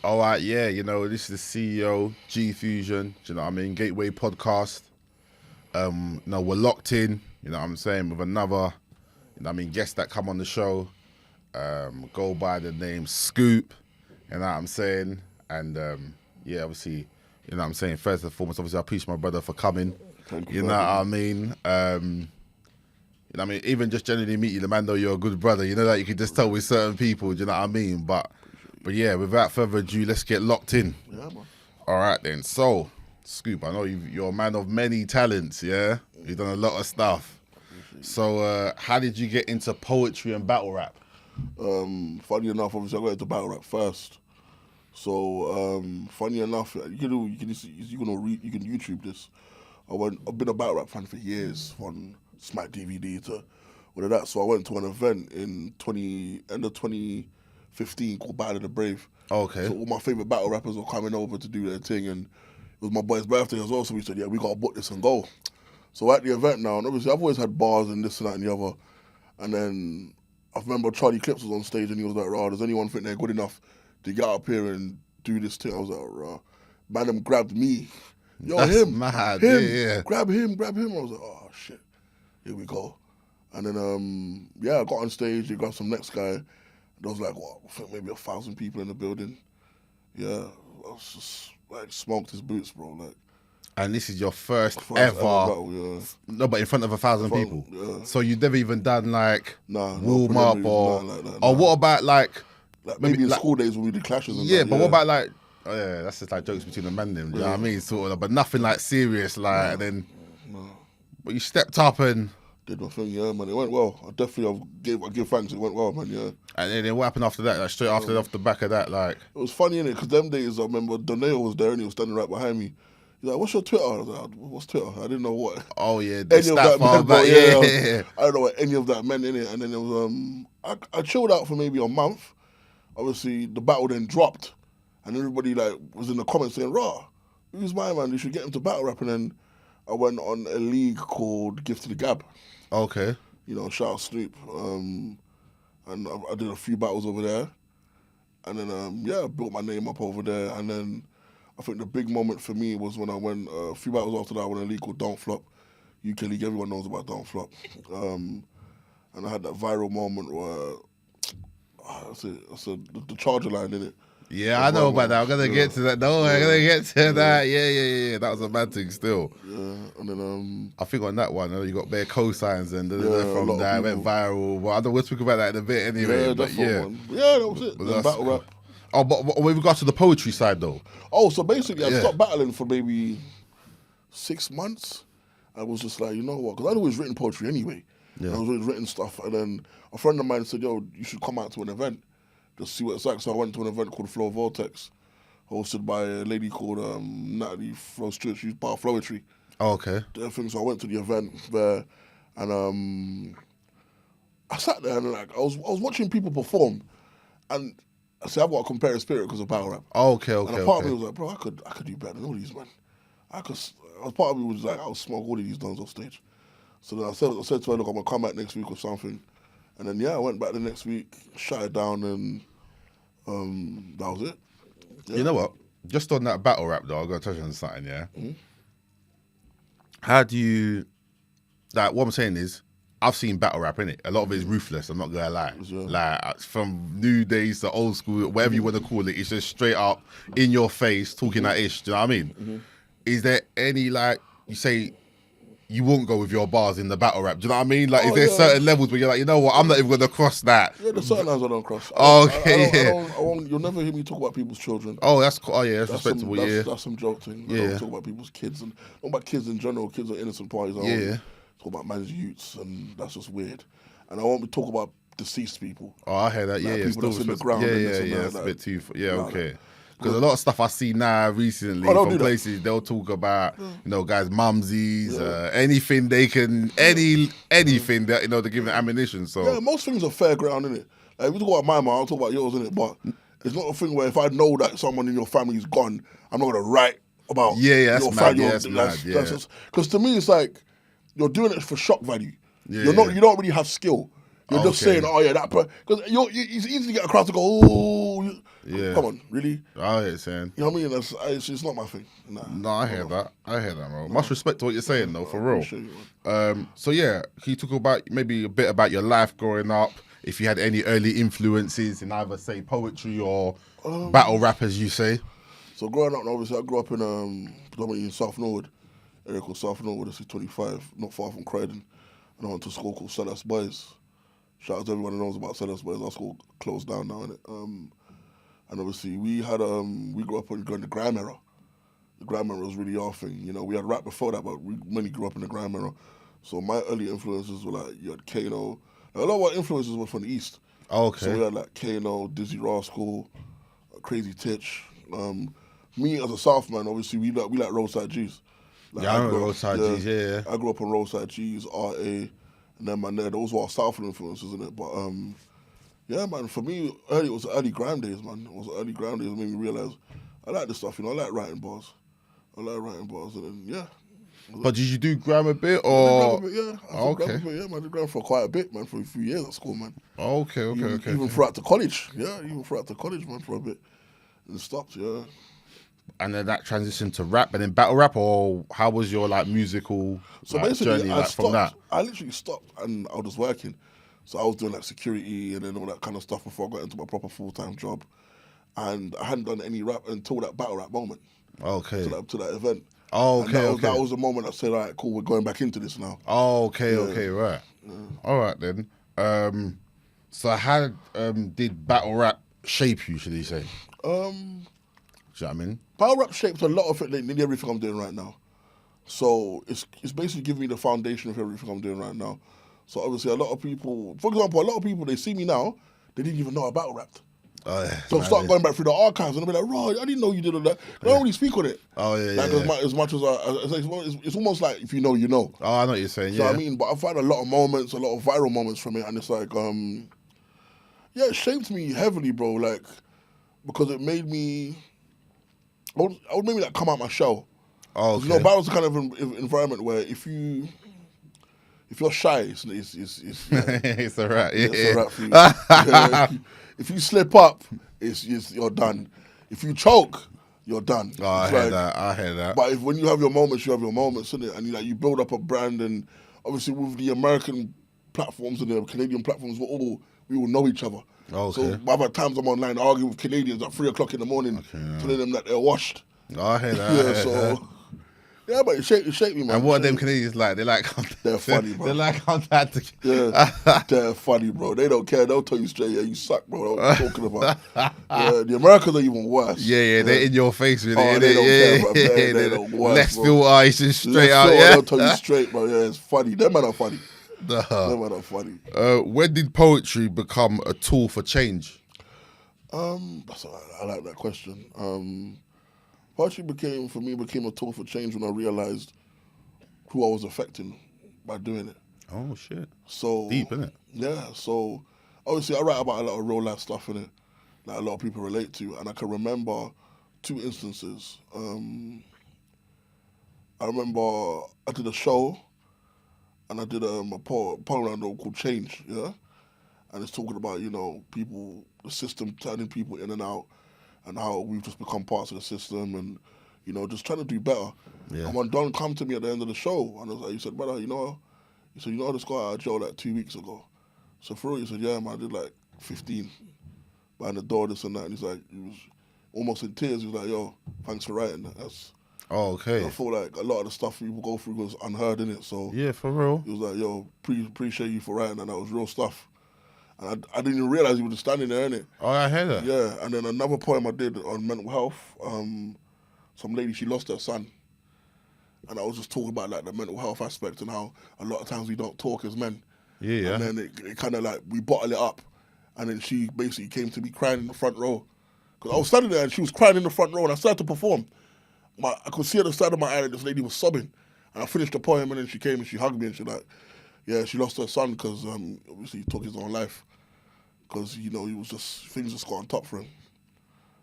All right, yeah, this is the CEO, G Fusion, do you know what I mean? Gateway Podcast. We're locked in, you know what I'm saying, with another, guest that come on the show. Go by the name Scoop, you know what I'm saying? And obviously, you know what I'm saying, first and foremost, obviously I appreciate my brother for coming. Thank You know what I mean? Even just generally meet you, the man know you're a good brother, that you can just tell with certain people, do you know what I mean? But yeah, without further ado, let's get locked in. Yeah, man. All right then. So, Scoop, I know you're a man of many talents, yeah? You've done a lot of stuff. So, how did you get into poetry and battle rap? Funny enough, obviously I got into battle rap first. So, funny enough, you can YouTube this. I've been a battle rap fan for years, from Smack DVD to all of that. So I went to an event in end of 2015 called Battle of the Brave. Okay. So all my favourite battle rappers were coming over to do their thing, and it was my boy's birthday as well, so we said, yeah, we got to book this and go. So at the event now, and obviously I've always had bars and this and that and the other, and then I remember Charlie Clips was on stage and he was like, "Rah, does anyone think they're good enough to get up here and do this thing?" I was like, "Rah." Man, them grabbed me. Yo, That's him, mad. him, Yeah. grab him. I was like, "Oh shit, here we go." And then I got on stage. They grabbed some next guy. There was like, what, I think maybe 1,000 people in the building. Yeah, I was just like smoked his boots, bro. Like, And this is your first ever battle, yeah. No, but in front of 1,000 people. Yeah. So you've never even done like Nah, warm up or nothing like that, or nah. what about like Maybe in like, school days when we did clashes and yeah, that, but what about like, oh yeah, that's just like jokes between the men them, do you know what I mean? Sort of, but nothing like serious, like, and then, but you stepped up and did my thing, yeah, man. It went well. I give thanks. It went well, man, yeah. and then what happened after that? Like straight after, off the back of that, like, It was funny, innit? Because them days, I remember Doneo was there and he was standing right behind me. He's like, "What's your Twitter?" I was like, "What's Twitter?" I didn't know what. oh yeah, Any of that meant, back, but yeah. I don't know what any of that meant, innit? And then it was, I chilled out for maybe a month. Obviously, the battle then dropped, and everybody like was in the comments saying, "Raw, who's my man? You should get him to battle rap." And then I went on a league called Gift to the Gab. Okay. Shout out Snoop. And I did a few battles over there. And then, I built my name up over there. And then I think the big moment for me was when I went, a few battles after that, I went a league called Don't Flop. UK League, everyone knows about Don't Flop. And I had that viral moment where, I said the Charger line, innit? Yeah, I know about that. I'm gonna get to that. No, I'm gonna get to that. Yeah. That was a mad thing still. Yeah, and then I think on that one, you got bare cosigns and a from lot that of went viral. Well, I know we'll speak about that in a bit anyway. yeah, but that's yeah, one. Yeah, that was it. Then battle rap. Oh, but with regards to the poetry side though. Oh, so basically I stopped battling for maybe 6 months. I was just like, you know what? Because I'd always written poetry anyway. Yeah. I was always written stuff. And then a friend of mine said, "Yo, you should come out to an event. Just see what it's like." So I went to an event called Flow Vortex, hosted by a lady called Natalie Flo Stewart. She's part of Flowetry. Oh, okay. So I went to the event there, and I sat there and like I was watching people perform, and I said, I've got a competitive spirit because of battle rap. Oh, okay. And a part of me was like, bro, I could do better than all these men. Part of me was like, I'll smoke all of these dons off stage. So then I said to her, look, I'm gonna come back next week or something. And then I went back the next week, shut it down, and that was it. Yeah. You know what? Just on that battle rap though, I'm gonna touch on something. Yeah. Mm-hmm. How do you? Like, what I'm saying is, I've seen battle rap in it. A lot of it is ruthless. I'm not gonna lie. Yeah. Like from new days to old school, whatever you want to call it, it's just straight up in your face talking that ish. Do you know what I mean? Mm-hmm. Is there any like you say? You won't go with your bars in the battle rap. Do you know what I mean? Like, is there certain levels where you're like, you know what, I'm not even going to cross that? Yeah, there's certain lines I don't cross. You'll never hear me talk about people's children. Oh, that's cool. Oh, yeah, that's respectable, That's some joke thing. I don't talk about people's kids. And not about kids in general. Kids are innocent parties. I don't talk about man's youths, and that's just weird. And I won't be talking about deceased people. Oh, I hear that. Like yeah, people that's in the ground. Yeah, that's a bit too... Yeah, okay. Because a lot of stuff I see now recently from places, they'll talk about, guys, mumsies, anything they can, anything that, they're giving ammunition. So yeah, most things are fair ground, innit? Like, if you talk about my mum, I'll talk about yours, innit? But it's not a thing where if I know that someone in your family's gone, I'm not going to write about that's your mad. family. Because to me, it's like, you're doing it for shock value. Yeah, You don't really have skill. You're just Okay. saying, oh yeah, that because it's easy to get across to go, oh, Yeah. come on, really? I hear you saying. You know what I mean? It's not my thing. Nah. No, I hear that. I hear that, bro. Much respect to what you're saying, though, for I real. appreciate you, man. So yeah, can you talk about maybe a bit about your life growing up? If you had any early influences in either say poetry or battle rap, as you say. So growing up, obviously, I grew up in predominantly in South Norwood, area called South Norwood. This is 25, not far from Croydon, and I went to a school called Sellers Boys. Shout out to everyone who knows about Sellers Boys. Our school closed down now, innit? And obviously, we grew up in the grime era. The grime era was really our thing. You know, we had rap before that, but we mainly grew up in the grime era. So my early influences were like, you had Kano. A lot of our influences were from the East. Okay. So we had like Kano, Dizzy Rascal, Crazy Titch. Me as a South man, obviously we like roadside G's. Like, Yeah, I remember roadside G's. Yeah. I grew up on roadside G's, RA, and then man, those were our Southern influences in it. But yeah, man, for me, it was early grime days, man. It was early grime days that made me realize I like this stuff. You know, I like writing bars. And then yeah. But did you do grime a bit I or? did grime a bit, yeah. Okay. Grime a bit, yeah, man. I did grime for quite a bit, man, for a few years at school, man. Okay. Even throughout the college, yeah. Even throughout the college, man, for a bit. And it stopped, yeah. And then that transitioned to rap and then battle rap, or how was your like musical Basically, journey I like, stopped. from that? I literally stopped and I was working. So I was doing like security and then all that kind of stuff before I got into my proper full-time job. And I hadn't done any rap until that battle rap moment. Okay. To that event. Okay. That was the moment I said, all right, cool, we're going back into this now. Okay, right. Yeah. All right then. So how did battle rap shape you, should you say? Do you know what I mean? Battle rap shaped a lot of it, nearly everything I'm doing right now. So it's basically giving me the foundation of everything I'm doing right now. So obviously a lot of people, for example, they see me now, they didn't even know I battle rapped. Oh, yeah. So start going back through the archives and they'll be like, "Raw, I didn't know you did all that." I don't really speak on it. Oh yeah, like as much as it's almost like if you know, you know. Oh, I know what you're saying. You know what I mean? But I've had a lot of moments, a lot of viral moments from it, and it's like, yeah, it shaped me heavily, bro. Like because it made me, I would maybe like come out my shell. Oh, okay. You know, battle's the kind of environment where if you're shy, it's yeah, it's a rap. Yeah. It's a rap for you. Yeah, if you slip up, you're done. If you choke, you're done. Oh, I hear that. But when you have your moments, you have your moments, innit? And you build up a brand, and obviously with the American platforms and the Canadian platforms, we all know each other. Okay. So I've had times I'm online arguing with Canadians at 3 o'clock in the morning, telling them that they're washed. Oh, I hear that. Yeah, so. Yeah, but it shaped me, man. And what are them Canadians like? They're funny, bro. They're like contact. Yeah, they're funny, bro. They don't care. They'll tell you straight, yeah, you suck, bro. What are you talking about? Yeah, the Americans are even worse. Yeah, they're in your face with it. They don't care, bro. They're the worst, Less bro. filter, it's just straight out. Yeah, they'll tell you straight, bro. Yeah, it's funny. Them men are funny. Them men are funny. When did poetry become a tool for change? I like that question. Poetry became a tool for change when I realized who I was affecting by doing it. Oh shit! So deep, isn't it? Yeah. So obviously, I write about a lot of real life stuff in it that a lot of people relate to, and I can remember 2 instances. I remember I did a show, and I did a poem around called Change. Yeah, and it's talking about people, the system turning people in and out, and how we've just become parts of the system, and just trying to do better. Yeah. And when Don come to me at the end of the show, and I was like, he said, "Brother, I just got out of jail like 2 weeks ago." So for real, he said, "Yeah, man, I did like 15 behind the door, this and that." And he's like, he was almost in tears. He was like, "Yo, thanks for writing that." Oh, okay. I feel like a lot of the stuff people go through was unheard in it. So yeah, for real. He was like, "Yo, appreciate you for writing that. That was real stuff." And I didn't even realize he was just standing there, innit? Oh, I heard that. Yeah, and then another poem I did on mental health. Some lady, she lost her son. And I was just talking about like the mental health aspect and how a lot of times we don't talk as men. Yeah. And then it kind of like, we bottle it up. And then she basically came to me crying in the front row. Because I was standing there and she was crying in the front row and I started to perform. I could see at the side of my eye that this lady was sobbing. And I finished the poem and then she came and she hugged me and she like, yeah, she lost her son because obviously he took his own life. Because, he was things just got on top for him.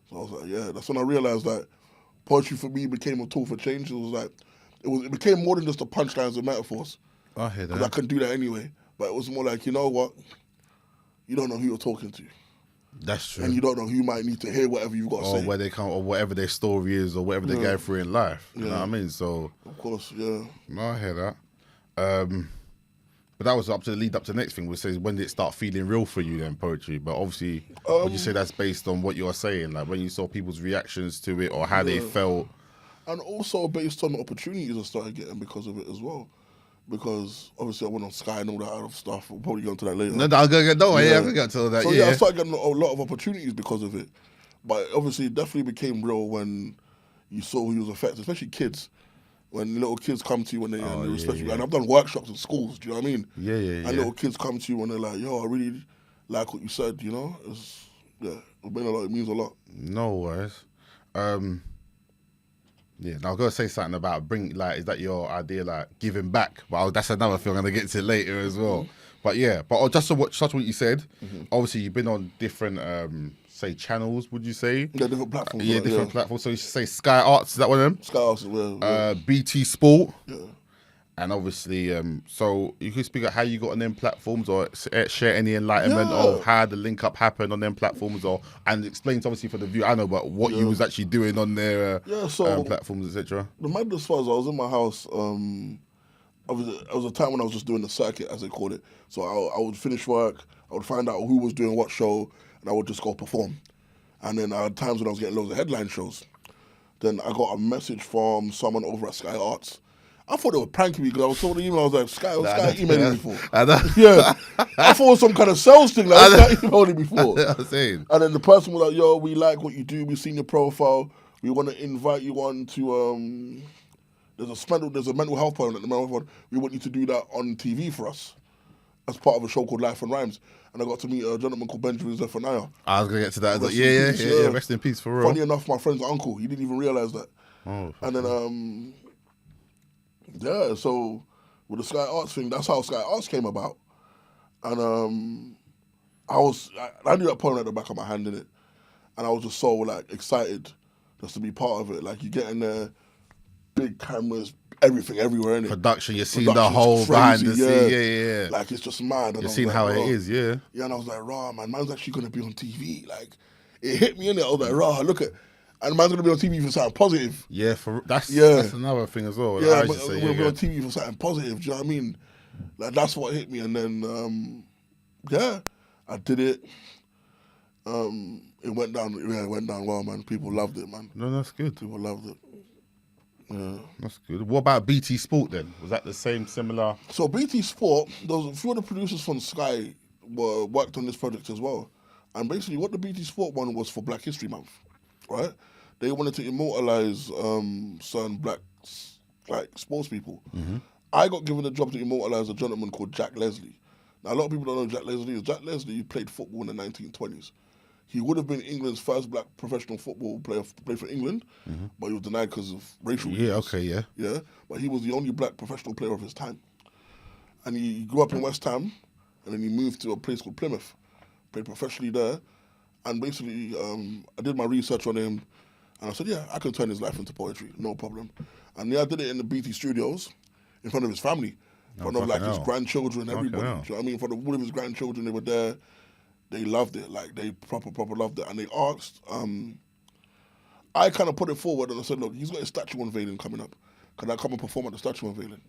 So I was like, yeah, that's when I realized that poetry for me became a tool for change. It became more than just the punchlines and metaphors. I hear that. Because I couldn't do that anyway. But it was more like, you know what? you don't know who you're talking to. That's true. And you don't know who might need to hear whatever you've got to or say. where they come, or whatever their story is, or whatever they're going through in life. You know what I mean? So, of course, yeah. no, I hear that. But that was up to the lead up to the next thing, which says when did it start feeling real for you then, poetry? But obviously, would you say that's based on what you're saying, like when you saw people's reactions to it or how they felt? And also based on the opportunities I started getting because of it as well. Because obviously I went on Sky and all that other stuff. We'll probably go into that later. No, I'm gonna get I'm gonna get to all that. So yeah, I started getting a lot of opportunities because of it. But obviously it definitely became real when you saw who was affected, especially kids. When little kids come to you when they respect you. And I've done workshops in schools, do you know what I mean? Yeah. And little kids come to you when they're like, yo, I really like what you said, you know? It means a lot. No worries. Yeah, now I was gonna say something about is that your idea, like giving back? But that's another thing I'm gonna get to later as well. But yeah, just to what you said, obviously you've been on different, say channels. Would you say? Yeah, different platforms. Different platforms. So you should say Sky Arts. Is that one of them? Sky Arts, yeah. BT Sport. Yeah. And obviously, so you could speak about how you got on them platforms, or share any enlightenment of how the link up happened on them platforms, and explain obviously for the view. I know, but what you was actually doing on their platforms, etc. The madness was I was in my house. It was a time when I was just doing the circuit, as they call it. So I would finish work, I would find out who was doing what show, and I would just go perform. And then I had times when I was getting loads of headline shows. Then I got a message from someone over at Sky Arts. I thought they were pranking me because I was told the email. I was like, Sky emailing me for. Yeah, I thought it was some kind of sales thing. Like, Sky emailing me for. I'm saying. And then the person was like, yo, we like what you do. We've seen your profile. We want to invite you on to, there's a mental health program at the mental health. We want you to do that on TV for us as part of a show called Life and Rhymes. And I got to meet a gentleman called Benjamin Zephaniah. I was going to get to that. Yeah. Rest in peace, for real. Funny enough, my friend's uncle, he didn't even realise that. Oh, and then, so with the Sky Arts thing, that's how Sky Arts came about. And I knew that poem at the back of my hand, innit? And I was just so, like, excited just to be part of it. Like, you get in there, big cameras, everything everywhere, innit? Production, you're seeing the whole behind the scenes, yeah. Like, it's just mad. You're seeing how it is, yeah. Yeah, and I was like, man's actually going to be on TV. Like, it hit me, innit? I was like, look at... And man's going to be on TV for something positive. Yeah, that's another thing as well. Yeah, but we're going to be on TV for something positive, do you know what I mean? Like, that's what hit me. And then, I did it. It went down well, man. People loved it, man. No, that's good. People loved it. Yeah. That's good. What about BT Sport then? Was that the same, similar? So BT Sport, there was a few of the producers from Sky worked on this project as well. And basically what the BT Sport one was for Black History Month, right? They wanted to immortalize certain black sports people. Mm-hmm. I got given the job to immortalize a gentleman called Jack Leslie. Now, a lot of people don't know who Jack Leslie is. Jack Leslie played football in the 1920s. He would have been England's first black professional football player to play for England, but he was denied because of racial reasons. Yeah, but he was the only black professional player of his time. And he grew up in West Ham, and then he moved to a place called Plymouth, played professionally there. And basically, I did my research on him, and I said, yeah, I can turn his life into poetry, no problem. And I did it in the BT studios, in front of his family, in front of his grandchildren, everybody. Do you know what I mean? In front of all of his grandchildren, they were there. They loved it, like they proper loved it. And they asked, I kind of put it forward and I said, look, he's got a statue unveiling coming up. Can I come and perform at the statue unveiling?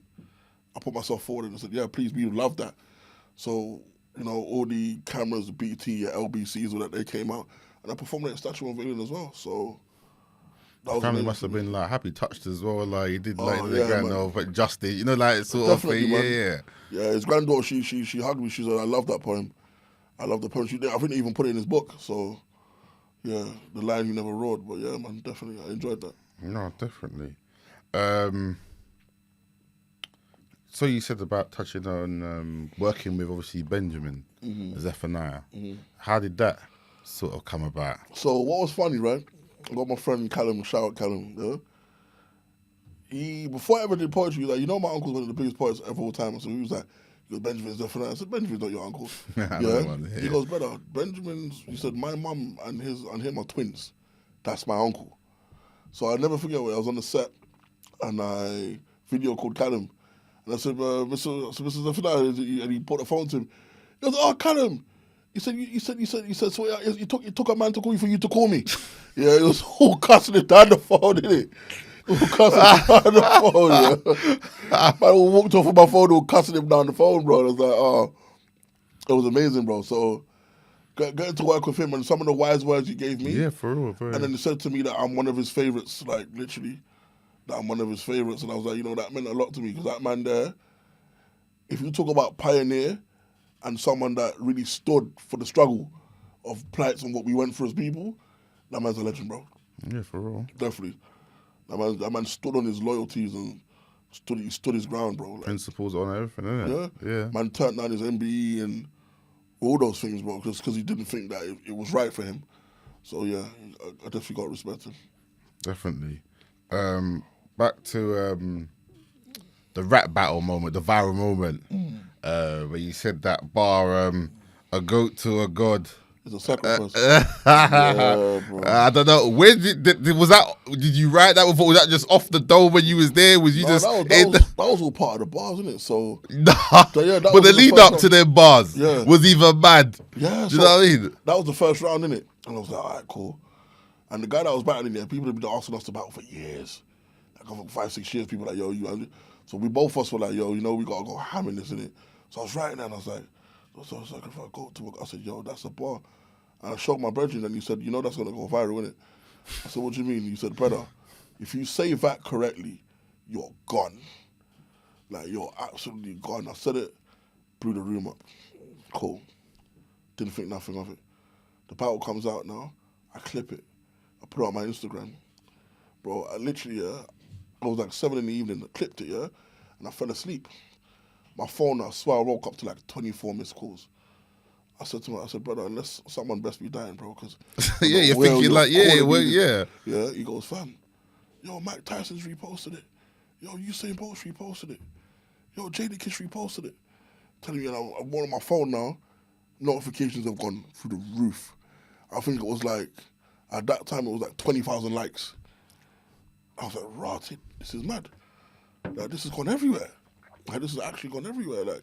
I put myself forward and I said, yeah, please, we would love that. So, all the cameras, the BT, LBCs, all that, they came out. And I performed at the statue unveiling as well, so... The family must have been happy touched as well. Like he did the granddaughter, but justice, sort Definitely, of thing. Man. Yeah. His granddaughter, she hugged me. She said, "I love that poem. I love the poem." I think they even put it in his book. So, yeah, the line you never wrote. But yeah, man, definitely, I enjoyed that. No, definitely. So you said about touching on working with obviously Benjamin Zephaniah. Mm-hmm. How did that sort of come about? So what was funny, right? I got my friend Callum, shout out Callum, yeah? Before I ever did poetry, he was like, my uncle's one of the biggest poets of all time. So he was like, Benjamin's Zephaniah. I said, Benjamin's not your uncle. He goes, brother, he said, my mum and him are twins. That's my uncle. So I'll never forget when I was on the set and I video called Callum. And I said, Mr. Zephaniah, and he put the phone to him. He goes, oh, Callum, He said. So you took a man to call you for you to call me. Yeah, it was all cussing it down the phone, didn't it? All cussing it down the phone. Yeah, man walked off of my phone, all cussing him down the phone, bro. I was like, oh, it was amazing, bro. So getting to work with him and some of the wise words he gave me. Yeah, for real. And then he said to me that I'm one of his favorites, like literally, that I'm one of his favorites. And I was like, that meant a lot to me because that man there, if you talk about pioneer and someone that really stood for the struggle of plights and what we went through as people, that man's a legend, bro. Yeah, for real. Definitely. That man stood on his loyalties and he stood his ground, bro. Like, Principles on everything, innit? Yeah. Man turned down his MBE and all those things, bro, because he didn't think that it was right for him. So, yeah, I definitely got to respect him. Definitely. Back to the rap battle moment, the viral moment, where you said that bar, a goat to a god. It's a sacrifice. Yeah, bro. I don't know. Where was that? Did you write that before? Was that just off the dome when you was there? Was you just that was all part of the bars, isn't it? So nah. So, yeah, but the lead up to them bars was even mad. Yeah, do you know what I mean? That was the first round, innit? And I was like, all right, cool. And the guy that was battling there, people have been asking us to battle for years, like 5-6 years. People like, yo, you. So we both of us were like, yo, we gotta go ham in this, innit? So I was writing that, and I was like, if I go to, I said, yo, that's a bar. And I showed my brethren, and he said, that's gonna go viral, innit? I said, what do you mean? He said, brother, if you say that correctly, you're gone. Like, you're absolutely gone. I said it, blew the room up. Cool. Didn't think nothing of it. The battle comes out now. I clip it. I put it on my Instagram. Bro, I literally, I was like 7 in the evening. I clipped it, and I fell asleep. My phone, I swear I woke up to like 24 missed calls. I said to him, brother, unless someone best be dying, bro, because yeah, you're thinking like, yeah. Yeah, he goes, fam, yo, Mike Tyson's reposted it. Yo, Usain Bolt's reposted it. Yo, Jada Kiss reposted it. Telling me, I'm on my phone now, notifications have gone through the roof. I think it was like, at that time, it was like 20,000 likes. I was like, rotted, this is mad. Like, this has gone everywhere. Like, this has actually gone everywhere. Like,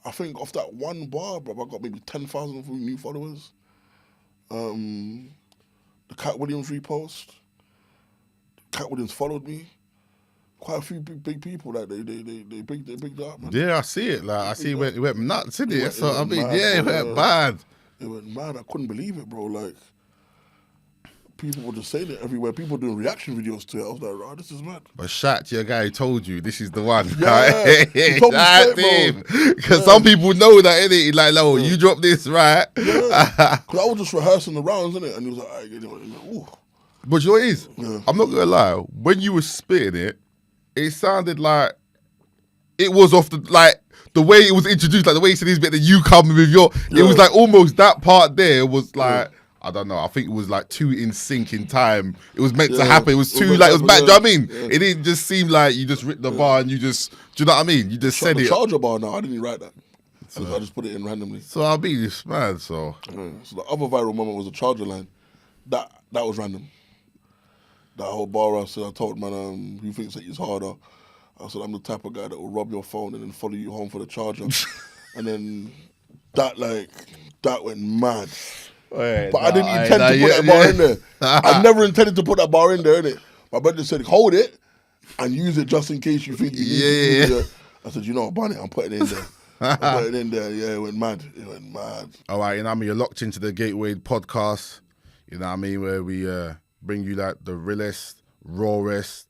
I think off that one bar, bro, I got maybe 10,000 new followers. The Cat Williams repost. Cat Williams followed me. Quite a few big people that they bigged up, man. Yeah, I see it. Like I see it went nuts, didn't it? That's what I mean. Mad, it went bad. It went mad. I couldn't believe it, bro. Like, people were just saying it everywhere. People doing reaction videos to it. I was like, right, this is mad. But shout to your guy who told you this is the one. Yeah, he told me straight, bro. Because some people know that, innit? Like, no, you drop this, right? Yeah. Because I was just rehearsing the rounds, innit? And he was like, all right, ooh. But you know what it is? Yeah. I'm not going to lie. When you were spitting it, it sounded like it was off the, like, the way it was introduced, like the way he said his bit, that you come with your, it was like almost that part there was like, I don't know, I think it was like too in sync in time. It was meant to happen. It was too, like, it was back, do you know what I mean? Yeah. It didn't just seem like you just ripped the bar and you just, do you know what I mean? You just said the it. Charger bar now, I didn't even write that. I just put it in randomly. So I'll be this man, so. Yeah. So the other viral moment was a Charger line. That was random. That whole bar, I told man, who thinks that he's harder? I said, I'm the type of guy that will rob your phone and then follow you home for the charger. And then that went mad. But I didn't intend to put that bar in there. I never intended to put that bar in there, innit? My brother said, hold it and use it just in case you think you need it. I said, Bunny, I'm putting it in there. I put it in there. Yeah, it went mad. All right, you're locked into the Gateway podcast, where we bring you like the realest, rawest,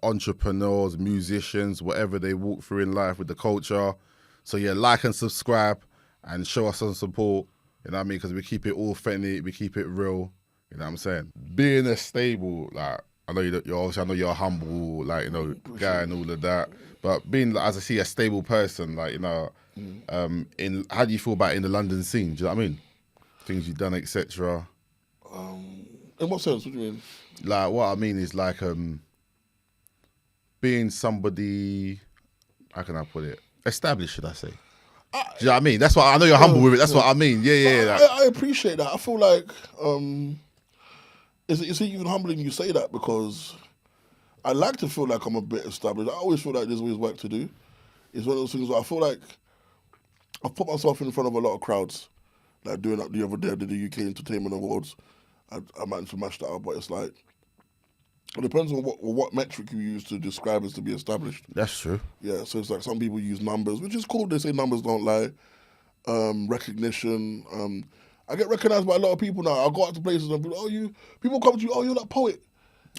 entrepreneurs, musicians, whatever they walk through in life with the culture. So yeah, like and subscribe and show us some support, because we keep it authentic, we keep it real, Being a stable, like, I know you're a humble, guy and all of that, but being, as I see, a stable person, how do you feel about in the London scene? Do you know what I mean? Things you've done, etc. In what sense? What do you mean? Like, what I mean is being somebody, how can I put it? Established, should I say? Do you know what I mean? That's what I know you're humble with it. That's what I mean. Yeah. I appreciate that. I feel like it's even humbling you say that, because I like to feel like I'm a bit established. I always feel like there's always work to do. It's one of those things where I feel like I've put myself in front of a lot of crowds, like doing that the other day. I did the UK Entertainment Awards. I managed to match that up, but it's like it depends on what metric you use to describe as to be established. That's true. Yeah, so it's like some people use numbers, which is cool. They say numbers don't lie. Recognition. I get recognized by a lot of people now. I go out to places and people come to you. Oh, you're that poet.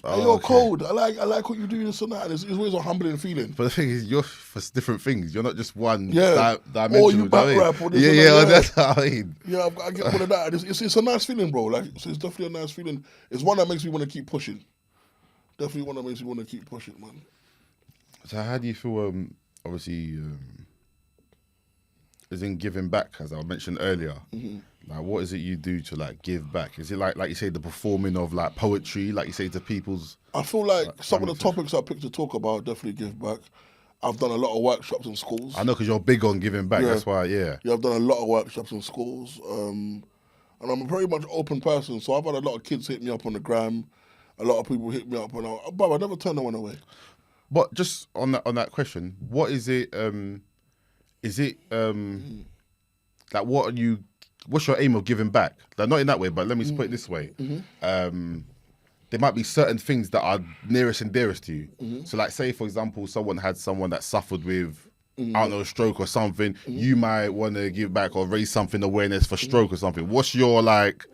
Hey, you're Okay. cold. I like what you do. This and that. And it's always a humbling feeling. But the thing is, you're for different things. You're not just one Yeah. dimensional. Or you back rap or this Yeah, and yeah, that, yeah. that's what I mean. Yeah, I get all of that. It's a nice feeling, bro. Like it's definitely a nice feeling. It's one that makes me want to keep pushing. Definitely one that makes me want to keep pushing, man. So how do you feel, obviously, as in giving back, as I mentioned earlier, like what is it you do to like give back? Is it like you say, the performing of like poetry, like you say to people's... I feel like some of the topics I picked to talk about definitely give back. I've done a lot of workshops in schools. I know, because you're big on giving back, that's why, yeah. Yeah, I've done a lot of workshops in schools. And I'm a very much open person, so I've had a lot of kids hit me up on the gram. A lot of people hit me up, and I never turn no one away. But just on that question, what is it? Like what's your aim of giving back? Like not in that way, but let me put it this way. There might be certain things that are nearest and dearest to you. So like say for example, someone that suffered with I don't know, a stroke or something. You might want to give back or raise something awareness for stroke or something. What's your like?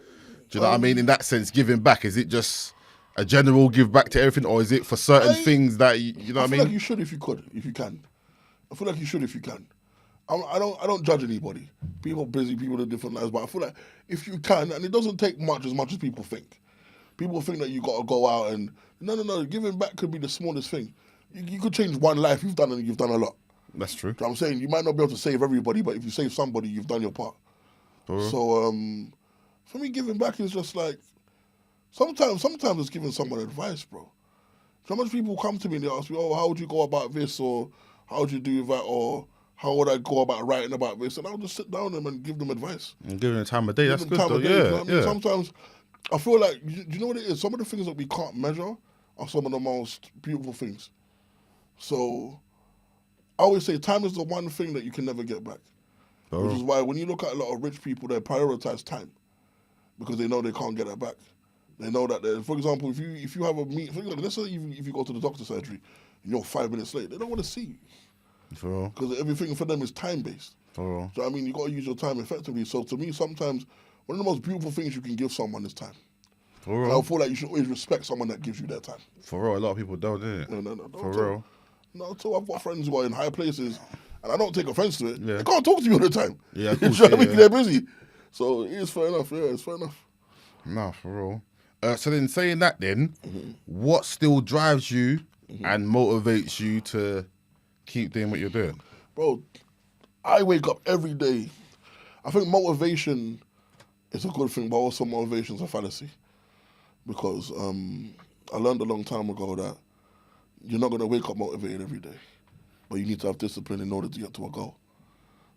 Do you know what I mean? In that sense, giving back, is it just a general give back to everything, or is it for certain things that you know what I mean? I feel like you should if you can. I feel like you should if you can. I don't judge anybody. People are busy, people live different lives, but I feel like if you can, and it doesn't take much as people think. People think that you got to go out and no. Giving back could be the smallest thing. You could change one life. You've done a lot. That's true. You know what I'm saying, you might not be able to save everybody, but if you save somebody, you've done your part. So for me, giving back is just like sometimes it's giving someone advice, bro. So much people come to me and they ask me, oh, how would you go about this, or how would you do that, or how would I go about writing about this? And I'll just sit down with them and give them advice. And giving them time of day, that's good though. You know what I mean? Sometimes I feel like, do you know what it is? Some of the things that we can't measure are some of the most beautiful things. So I always say time is the one thing that you can never get back. Which is why when you look at a lot of rich people, they prioritize time because they know they can't get that back. They know that, for example, if you have a meet, let's say if you go to the doctor's surgery and you're 5 minutes late, they don't want to see you. For real. Because everything for them is time-based. For real. So, I mean, you got to use your time effectively. So, to me, sometimes one of the most beautiful things you can give someone is time. For real. And I feel like you should always respect someone that gives you their time. For real, a lot of people don't, innit? No. For real. No, so I've got friends who are in high places, and I don't take offense to it. Yeah. They can't talk to you all the time. Yeah, You know what I mean? They're busy. So, it is fair enough. Yeah, it's fair enough. No, for real. So then saying that then, what still drives you and motivates you to keep doing what you're doing? Bro, I wake up every day. I think motivation is a good thing, but also motivation is a fallacy. Because I learned a long time ago that you're not going to wake up motivated every day, but you need to have discipline in order to get to a goal.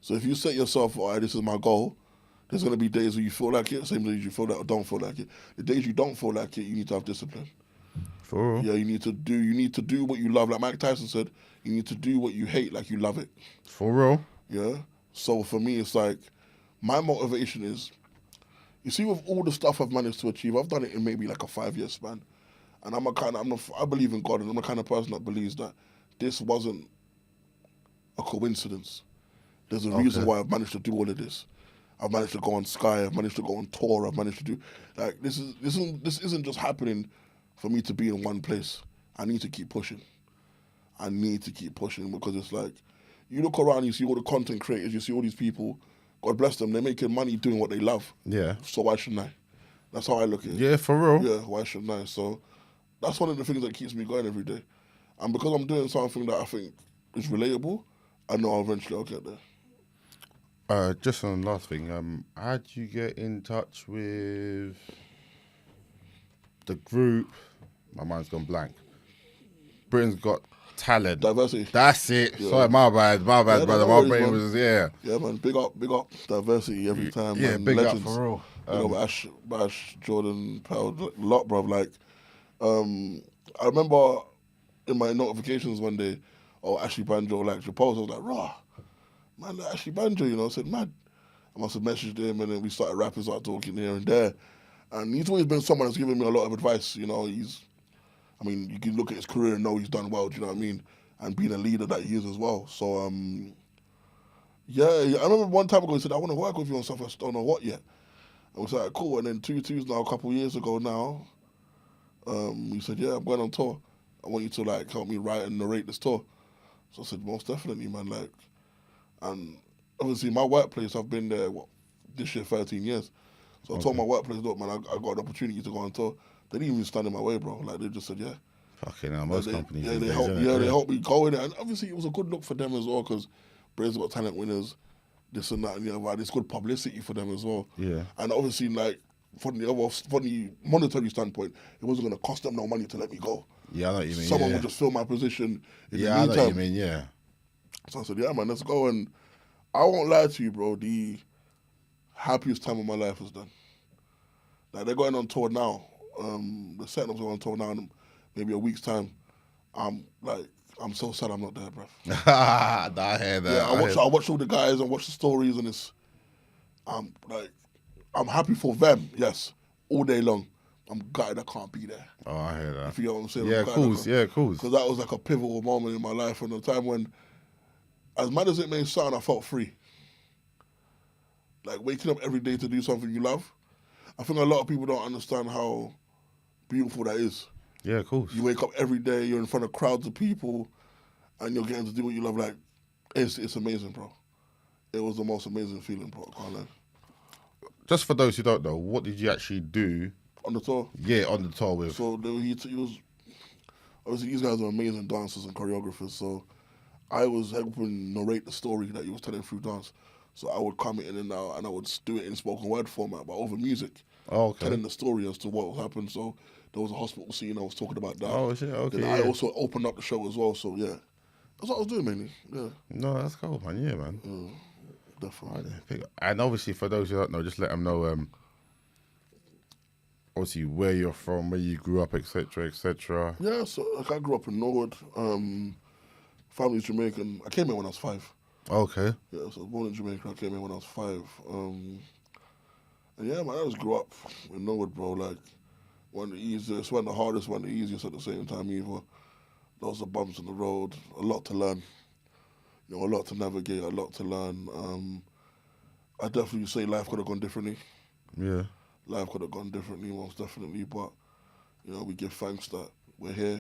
So if you set yourself, all right, this is my goal, there's going to be days where you feel like it, same days you feel like or don't feel like it. The days you don't feel like it, you need to have discipline. For real. Yeah, you need to do what you love. Like Mike Tyson said, you need to do what you hate like you love it. For real. Yeah. So for me, it's like my motivation is, you see, with all the stuff I've managed to achieve, I've done it in maybe like a 5-year span, and I believe in God, and I'm the kind of person that believes that this wasn't a coincidence. There's a reason why I've managed to do all of this. I've managed to go on Sky. I've managed to go on tour. I've managed to do like this isn't just happening for me to be in one place. I need to keep pushing. I need to keep pushing because it's like you look around, you see all the content creators, you see all these people. God bless them. They're making money doing what they love. Yeah. So why shouldn't I? That's how I look at it. Yeah, for real. Yeah, why shouldn't I? So that's one of the things that keeps me going every day. And because I'm doing something that I think is relatable, I know eventually I'll get there. Just on the last thing, how did you get in touch with the group? My mind's gone blank. Britain's Got Talent. Diversity. That's it. Yeah. Sorry, my bad, brother. no My worries, brain man. was, yeah. Yeah, man. Big up. Diversity every time. Yeah, man. big Legends. up, for real. Big up Bash, Jordan, Powell, a lot, bruv. Like, I remember in my notifications one day, Ashley Banjo, like, your post, I was like, rah. man, actually banjo, you know. I said, man. I must have messaged him, and then we started rapping, started talking here and there. And he's always been someone that's given me a lot of advice, you know. I mean, you can look at his career and know he's done well, do you know what I mean? And being a leader that he is as well. So, yeah, I remember one time ago he said, I want to work with you on stuff, I just don't know what yet. And we said, right, cool. And then Tutu's now, a couple of years ago now, he said, yeah, I'm going on tour. I want you to, like, help me write and narrate this tour. So I said, most definitely, man, like, and obviously my workplace, I've been there, this year 13 years. So I told my workplace, look, man, I got an opportunity to go on tour. They didn't even stand in my way, bro. Like, they just said, yeah. Fucking hell, most companies. Yeah, these they days, helped. innit? Yeah, they helped me go in it, and obviously it was a good look for them as well because Braves got talent winners, this and that, and the other. It's good publicity for them as well. Yeah. And obviously, like from the monetary standpoint, it wasn't going to cost them no money to let me go. Yeah, I know what you mean. Someone would just fill my position in the I know meantime. what you mean. Yeah. So I said, yeah, man, let's go. And I won't lie to you, bro. The happiest time of my life was done. Like they're going on tour now. The setup's going on tour now in maybe a week's time. I'm so sad I'm not there, bro. I hear that. Yeah, I watch all the guys and watch the stories, and I'm happy for them, yes, all day long. I'm gutted I can't be there. Oh, I hear that. If you know what I'm saying. Yeah, of course. Because that was like a pivotal moment in my life, and the time when, as mad as it may sound, I felt free. Like waking up every day to do something you love. I think a lot of people don't understand how beautiful that is. Yeah, of course. You wake up every day, you're in front of crowds of people, and you're getting to do what you love. Like, it's amazing, bro. It was the most amazing feeling, bro. I can't lie. Just for those who don't know, what did you actually do? On the tour? Yeah, on the tour with. So he was, obviously these guys are amazing dancers and choreographers, so I was helping narrate the story that he was telling through dance. So I would come in and out, and I would do it in spoken word format, but over music. Oh, okay. Telling the story as to what happened. So there was a hospital scene, I was talking about that. Oh, shit, okay. Then I also opened up the show as well, so yeah. That's what I was doing mainly, yeah. No, that's cool, man. Yeah, man. Definitely. And obviously, for those who don't know, just let them know, obviously, where you're from, where you grew up, etc., etc. Yeah, so like I grew up in Norwood. Family's Jamaican. I came here when I was 5. Okay. Yeah, so I was born in Jamaica. I came here when I was 5. And yeah, man, I just grew up in Norwood, bro. Like, one of the easiest, one of the hardest, one of the easiest at the same time either. Lots of bumps in the road, a lot to learn. You know, a lot to navigate, a lot to learn. I definitely say life could have gone differently. Yeah. Life could have gone differently, most definitely. But, you know, we give thanks that we're here.